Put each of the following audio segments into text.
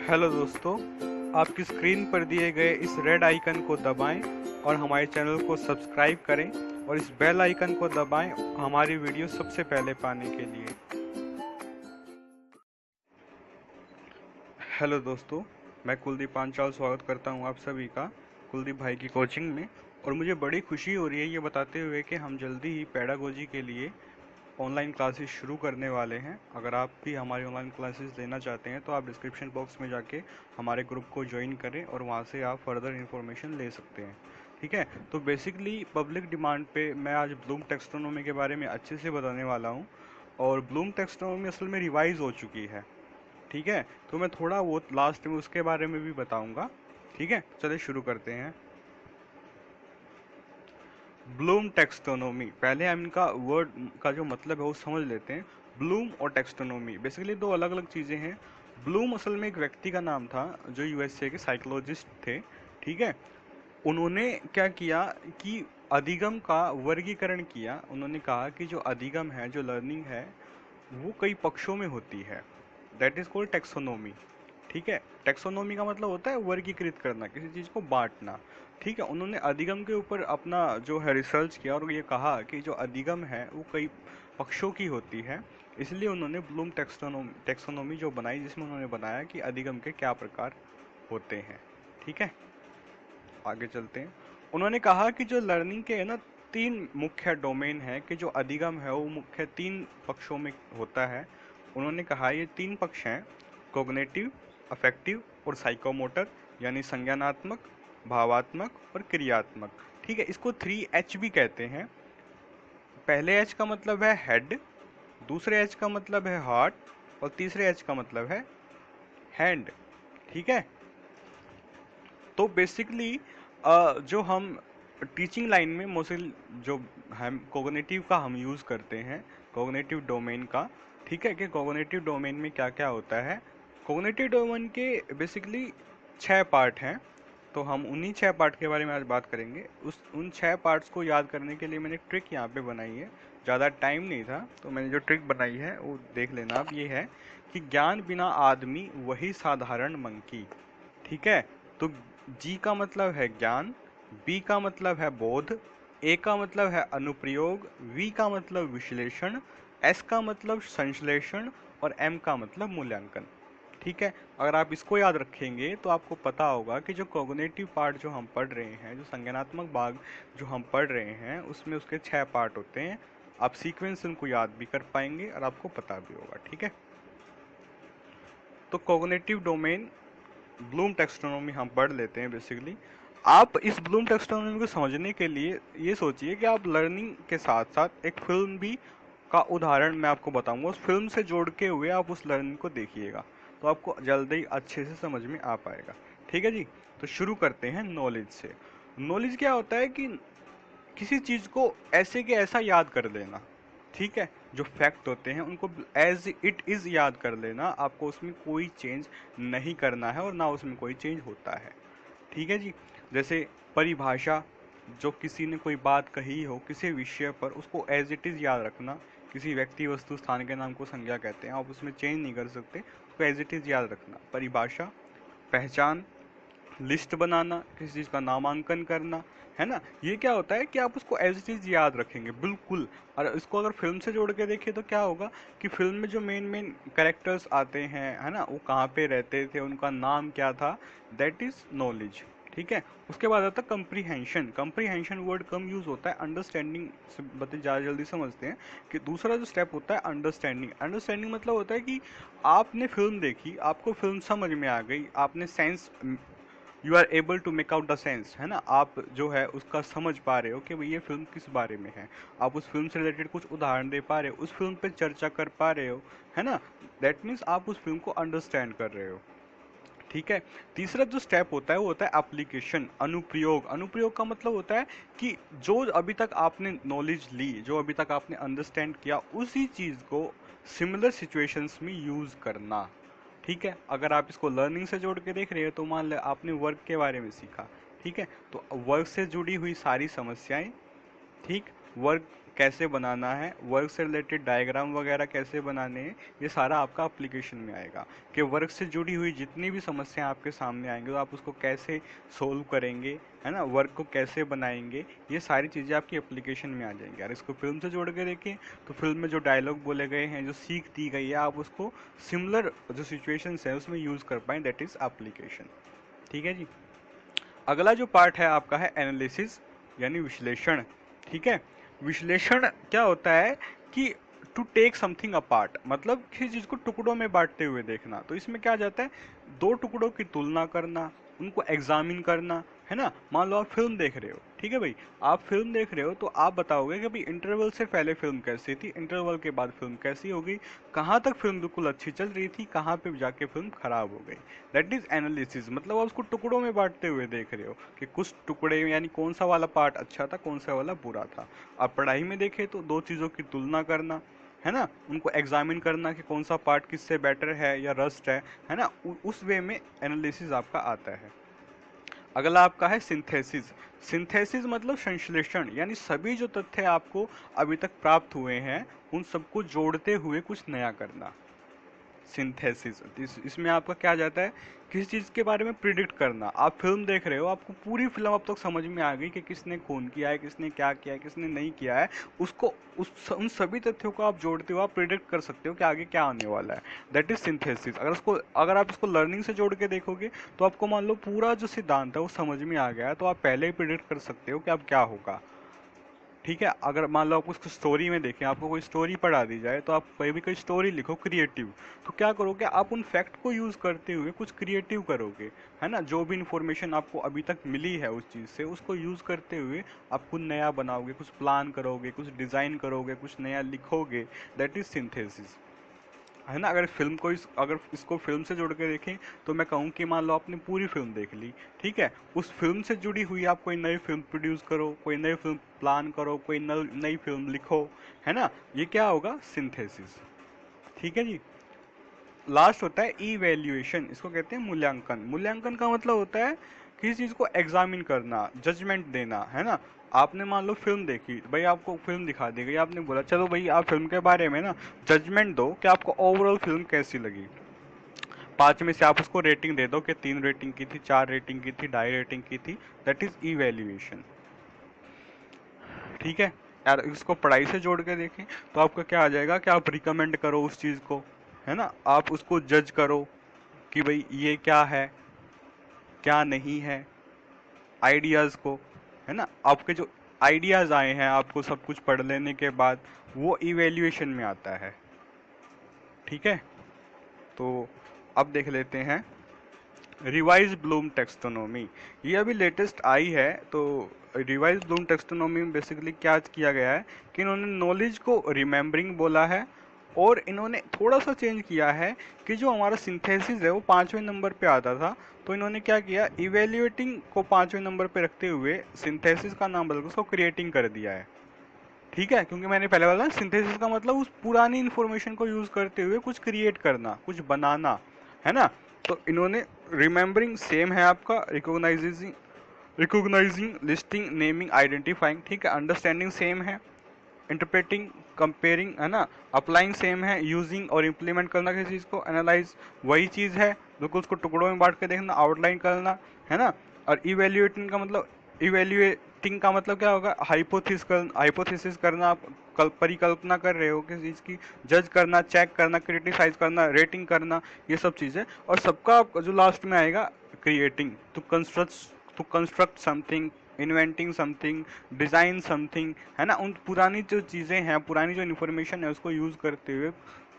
Hello दोस्तों, आपकी screen पर दिए गए इस रेड आइकन को दबाएं और हमारे चैनल को सब्सक्राइब करें और इस बेल आइकन को दबाएं हमारी वीडियो सबसे पहले पाने के लिए। हेलो दोस्तों, मैं कुलदीप पांचाल स्वागत करता हूं आप सभी का कुलदीप भाई की कोचिंग में। और मुझे बड़ी खुशी हो रही है ये बताते हुए कि हम जल्दी ही पेडागोजी के लिए ऑनलाइन क्लासेस शुरू करने वाले हैं। अगर आप भी हमारी ऑनलाइन क्लासेस लेना चाहते हैं तो आप डिस्क्रिप्शन बॉक्स में जाके हमारे ग्रुप को ज्वाइन करें और वहाँ से आप फर्दर इन्फॉर्मेशन ले सकते हैं। ठीक है, तो बेसिकली पब्लिक डिमांड पे मैं आज ब्लूम टेक्सोनोमी के बारे में अच्छे से बताने वाला हूँ। और ब्लूम टेक्सोनोमी असल में रिवाइज हो चुकी है। ठीक है, तो मैं थोड़ा वो लास्ट में उसके बारे में भी बताऊंगा। ठीक है, चलिए शुरू करते हैं। ब्लूम टेक्सोनोमी, पहले हम इनका वर्ड का जो मतलब है वो समझ लेते हैं। ब्लूम और टेक्सोनोमी बेसिकली दो अलग अलग चीज़ें हैं। ब्लूम असल में एक व्यक्ति का नाम था जो यूएसए के साइकोलॉजिस्ट थे। ठीक है, उन्होंने क्या किया कि अधिगम का वर्गीकरण किया। उन्होंने कहा कि जो अधिगम है, जो लर्निंग है, वो कई पक्षों में होती है। That is called taxonomy. ठीक है, टेक्सोनोमी का मतलब होता है वर्गीकृत करना, किसी चीज को बांटना। ठीक है, उन्होंने अधिगम के ऊपर अपना जो है रिसर्च किया और ये कहा कि जो अधिगम है वो कई पक्षों की होती है। इसलिए उन्होंने ब्लूम टेक्सोनोमी जो बनाई, जिसमें उन्होंने बनाया कि अधिगम के क्या प्रकार होते हैं। ठीक है, आगे चलते हैं। उन्होंने कहा कि जो लर्निंग के है ना, तीन मुख्य डोमेन है कि जो अधिगम है वो मुख्य तीन पक्षों में होता है। उन्होंने कहा ये तीन पक्ष हैं: कॉग्निटिव, अफेक्टिव और साइकोमोटर, यानी संज्ञानात्मक, भावात्मक और क्रियात्मक। ठीक है, इसको 3H भी कहते हैं। पहले एच का मतलब है हेड, दूसरे एच का मतलब है हार्ट और तीसरे एच का मतलब है हैंड। ठीक है, तो बेसिकली जो हम टीचिंग लाइन में मोस्टली जो हम कोग्निटिव का हम यूज़ करते हैं, कोग्निटिव डोमेन का। ठीक है, कि कोग्निटिव डोमेन में क्या क्या होता है। कोग्निटिव डोमेन के बेसिकली 6 पार्ट हैं। तो हम उन्हीं 6 पार्ट के बारे में आज बात करेंगे। उन 6 पार्ट्स को याद करने के लिए मैंने ट्रिक यहाँ पे बनाई है। ज़्यादा टाइम नहीं था तो मैंने जो ट्रिक बनाई है वो देख लेना। अब ये है कि ज्ञान बिना आदमी वही साधारण मंकी। ठीक है, तो जी का मतलब है ज्ञान, बी का मतलब है बोध, ए का मतलब है अनुप्रयोग, वी का मतलब विश्लेषण, एस का मतलब संश्लेषण और एम का मतलब मूल्यांकन। ठीक है, अगर आप इसको याद रखेंगे तो आपको पता होगा कि जो कॉग्निटिव पार्ट जो हम पढ़ रहे हैं, जो संज्ञानात्मक भाग जो हम पढ़ रहे हैं, उसमें उसके 6 पार्ट होते हैं। आप सीक्वेंस उनको याद भी कर पाएंगे और आपको पता भी होगा। ठीक है, तो कॉग्निटिव डोमेन ब्लूम टेक्सोनोमी हम पढ़ लेते हैं। बेसिकली आप इस ब्लूम टेक्सोनोमी को समझने के लिए ये सोचिए कि आप लर्निंग के साथ साथ एक फिल्म भी का उदाहरण मैं आपको बताऊंगा, उस फिल्म से जोड़ के हुए आप उस लर्निंग को देखिएगा तो आपको जल्दी ही अच्छे से समझ में आ पाएगा। ठीक है जी, तो शुरू करते हैं नॉलेज से। नॉलेज क्या होता है कि किसी चीज को ऐसे के ऐसा याद कर लेना। ठीक है, जो फैक्ट होते हैं उनको एज इट इज याद कर लेना। आपको उसमें कोई चेंज नहीं करना है और ना उसमें कोई चेंज होता है। ठीक है जी, जैसे परिभाषा, जो किसी ने कोई बात कही हो किसी विषय पर, उसको एज इट इज याद रखना। किसी व्यक्ति, वस्तु, स्थान के नाम को संज्ञा कहते हैं, आप उसमें चेंज नहीं कर सकते, उसको एज इट इज याद रखना। परिभाषा, पहचान, लिस्ट बनाना, किसी चीज़ का नामांकन करना, है ना, ये क्या होता है कि आप उसको एज इट इज याद रखेंगे बिल्कुल। और इसको अगर फिल्म से जोड़ के देखिए तो क्या होगा कि फिल्म में जो मेन मेन कैरेक्टर्स आते हैं, है ना, वो कहाँ पे रहते थे, उनका नाम क्या था, दैट इज नॉलेज। ठीक है, उसके बाद आता है कंप्रीहेंशन। कंप्रीहेंशन वर्ड कम यूज होता है, अंडरस्टैंडिंग से बच्चे ज़्यादा जल्दी समझते हैं। कि दूसरा जो स्टेप होता है अंडरस्टैंडिंग। अंडरस्टैंडिंग मतलब होता है कि आपने फिल्म देखी, आपको फिल्म समझ में आ गई, आपने sense, you are able to make out the sense, है ना, आप जो है उसका समझ पा रहे हो कि भाई ये फिल्म किस बारे में है। आप उस फिल्म से रिलेटेड कुछ उदाहरण दे पा रहे हो, उस फिल्म पे चर्चा कर पा रहे हो, है ना, दैट मीन्स आप उस फिल्म को अंडरस्टैंड कर रहे हो। ठीक है, तीसरा जो स्टेप होता है वो होता है एप्लीकेशन, अनुप्रयोग। अनुप्रयोग का मतलब होता है कि जो अभी तक आपने नॉलेज ली, जो अभी तक आपने अंडरस्टैंड किया, उसी चीज को सिमिलर सिचुएशंस में यूज करना। ठीक है, अगर आप इसको लर्निंग से जोड़ के देख रहे हो तो मान लो आपने वर्क के बारे में सीखा। ठीक है, तो वर्क से जुड़ी हुई सारी समस्याएं, ठीक, वर्क कैसे बनाना है, वर्क से रिलेटेड डायग्राम वगैरह कैसे बनाने हैं, ये सारा आपका एप्लीकेशन में आएगा। कि वर्क से जुड़ी हुई जितनी भी समस्या आपके सामने आएंगे तो आप उसको कैसे सोल्व करेंगे, है ना, वर्क को कैसे बनाएंगे, ये सारी चीज़ें आपकी एप्लीकेशन में आ जाएंगी। और इसको फिल्म से जोड़ के देखें तो फिल्म में जो डायलॉग बोले गए हैं, जो सीख दी गई है, आप उसको सिमिलर जो सिचुएशंस है उसमें यूज़ कर पाएँ, दैट इज़ एप्लीकेशन। ठीक है जी। अगला जो पार्ट है आपका है एनालिसिस यानी विश्लेषण। ठीक है, विश्लेषण क्या होता है कि टू टेक समथिंग अपार्ट, मतलब किसी चीज को टुकड़ों में बांटते हुए देखना। तो इसमें क्या जाता है, दो टुकड़ों की तुलना करना, उनको एग्जामिन करना, है ना। मान लो आप फिल्म देख रहे हो, ठीक है भाई, आप फिल्म देख रहे हो तो आप बताओगे कि भाई इंटरवल से पहले फिल्म कैसी थी, इंटरवल के बाद फिल्म कैसी हो गई, कहाँ तक फिल्म बिल्कुल अच्छी चल रही थी, कहाँ पे जाके फिल्म खराब हो गई। दैट इज एनालिसिस, मतलब आप उसको टुकड़ों में बांटते हुए देख रहे हो कि कुछ टुकड़े यानी कौन सा वाला पार्ट अच्छा था, कौन सा वाला बुरा था। आप पढ़ाई में देखें तो दो चीज़ों की तुलना करना, है ना, उनको एग्जामिन करना कि कौन सा पार्ट किससे बेटर है या रस्ट है ना, उस वे में एनालिसिस आपका आता है। अगला आपका है सिंथेसिस। सिंथेसिस मतलब संश्लेषण, यानी सभी जो तथ्य आपको अभी तक प्राप्त हुए हैं उन सबको जोड़ते हुए कुछ नया करना। सिंथेसिस इसमें आपका क्या जाता है, किसी चीज के बारे में प्रिडिक्ट करना। आप फिल्म देख रहे हो, आपको पूरी फिल्म अब तक समझ में आ गई कि किसने खून किया है, किसने क्या किया है, किसने नहीं किया है, उसको उन सभी तथ्यों को आप जोड़ते हो, आप प्रिडिक्ट कर सकते हो कि आगे क्या आने वाला है। That is synthesis. अगर आप इसको लर्निंग से जोड़ के देखोगे तो आपको मान लो पूरा जो सिद्धांत है वो समझ में आ गया है, तो आप पहले ही प्रिडिक्ट कर सकते हो कि अब क्या होगा। ठीक है, अगर मान लो आप उसको स्टोरी में देखें, आपको कोई स्टोरी पढ़ा दी जाए तो आप कोई भी कोई स्टोरी लिखो क्रिएटिव, तो क्या करोगे आप उन फैक्ट को यूज करते हुए कुछ क्रिएटिव करोगे, है ना। जो भी इंफॉर्मेशन आपको अभी तक मिली है उस चीज से, उसको यूज करते हुए आप कुछ नया बनाओगे, कुछ प्लान करोगे, कुछ डिजाइन करोगे, कुछ नया लिखोगे। दैट इज सिंथेसिस, है ना। अगर इसको फिल्म से जोड़ के देखें तो मैं कहूँ कि मान लो आपने पूरी फिल्म देख ली, ठीक है, उस फिल्म से जुड़ी हुई आप कोई नई फिल्म प्रोड्यूस करो, कोई नई फिल्म प्लान करो, कोई नई फिल्म लिखो, है ना। ये क्या होगा, सिंथेसिस। ठीक है जी। लास्ट होता है इवैल्यूएशन, इसको कहते हैं मूल्यांकन। मूल्यांकन का मतलब होता है किसी चीज को एग्जामिन करना, जजमेंट देना, है ना। आपने मान लो फिल्म देखी, भाई आपको फिल्म दिखा दी गई, आपने बोला चलो भाई आप फिल्म के बारे में ना जजमेंट दो कि आपको ओवरऑल फिल्म कैसी लगी। 5 में से आप उसको रेटिंग दे दो कि 3 रेटिंग की थी, 4 रेटिंग की थी, 2.5 रेटिंग की थी। That is evaluation. ठीक है यार, इसको पढ़ाई से जोड़ के देखें तो आपका क्या आ जाएगा कि आप रिकमेंड करो उस चीज को, है ना, आप उसको जज करो कि भाई ये क्या है, क्या नहीं है, आइडियाज को, है ना। आपके जो आइडियाज आए हैं आपको सब कुछ पढ़ लेने के बाद, वो इवैल्यूएशन में आता है। ठीक है, तो अब देख लेते हैं रिवाइज ब्लूम टेक्सोनोमी। ये अभी लेटेस्ट आई है। तो रिवाइज ब्लूम टेक्सोनोमी में बेसिकली क्या किया गया है कि इन्होंने नॉलेज को रिमेम्बरिंग बोला है, और इन्होंने थोड़ा सा चेंज किया है कि जो हमारा सिंथेसिस है वो 5वें नंबर पे आता था, तो इन्होंने क्या किया, इवेल्युएटिंग को 5वें नंबर पे रखते हुए सिंथेसिस का नाम बदल के उसको क्रिएटिंग कर दिया है। ठीक है, क्योंकि मैंने पहले बोला सिंथेसिस का मतलब उस पुरानी इंफॉर्मेशन को यूज करते हुए कुछ क्रिएट करना, कुछ बनाना, है ना। तो इन्होंने रिमेम्बरिंग सेम है आपका, रिकॉग्नाइजिंग, लिस्टिंग, नेमिंग, आइडेंटिफाइंग, ठीक है, अंडरस्टैंडिंग सेम है, इंटरप्रेटिंग, कंपेयरिंग, है ना, अप्लाइंग सेम है, यूजिंग और इम्प्लीमेंट करना किसी चीज को, एनालाइज वही चीज है, बिल्कुल उसको टुकड़ों में बांट के देखना, आउटलाइन करना, है ना। और इवेल्युएटिंग का मतलब, इवेल्युएटिंग का मतलब क्या होगा, हाइपोथेसिस करना, आप परिकल्पना कर रहे हो किसी चीज की, जज करना, चेक करना, क्रिटिसाइज करना, रेटिंग करना, ये सब चीजें। और सबका जो लास्ट में आएगा creating, to construct something, inventing something, design something, है ना। उन पुरानी जो चीजें हैं, पुरानी जो इन्फॉर्मेशन है उसको यूज करते हुए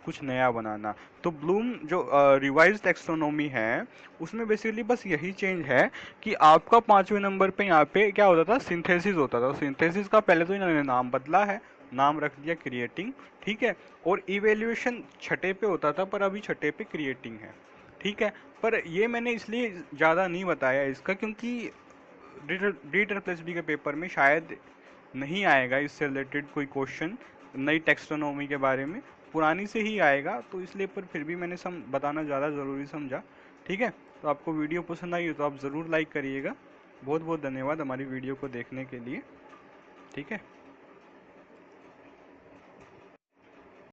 कुछ नया बनाना। तो ब्लूम जो रिवाइज्ड टेक्सोनोमी है उसमें बेसिकली बस यही चेंज है कि आपका 5वें नंबर पे यहाँ पे क्या होता था, सिंथेसिस होता था। सिंथेसिस का पहले तो इन्होंने नाम बदला है, नाम रख दिया क्रिएटिंग, ठीक है। और इवेल्युएशन 6 पे होता था, पर अभी 6 पे क्रिएटिंग है। ठीक है, पर ये मैंने इसलिए ज़्यादा नहीं बताया इसका क्योंकि डीटर प्लस बी के पेपर में शायद नहीं आएगा इससे रिलेटेड कोई क्वेश्चन नई टेक्सोनोमी के बारे में, पुरानी से ही आएगा, तो इसलिए पर फिर भी मैंने बताना ज़्यादा ज़रूरी समझा। ठीक है, तो आपको वीडियो पसंद आई हो तो आप ज़रूर लाइक करिएगा। बहुत बहुत धन्यवाद हमारी वीडियो को देखने के लिए। ठीक है।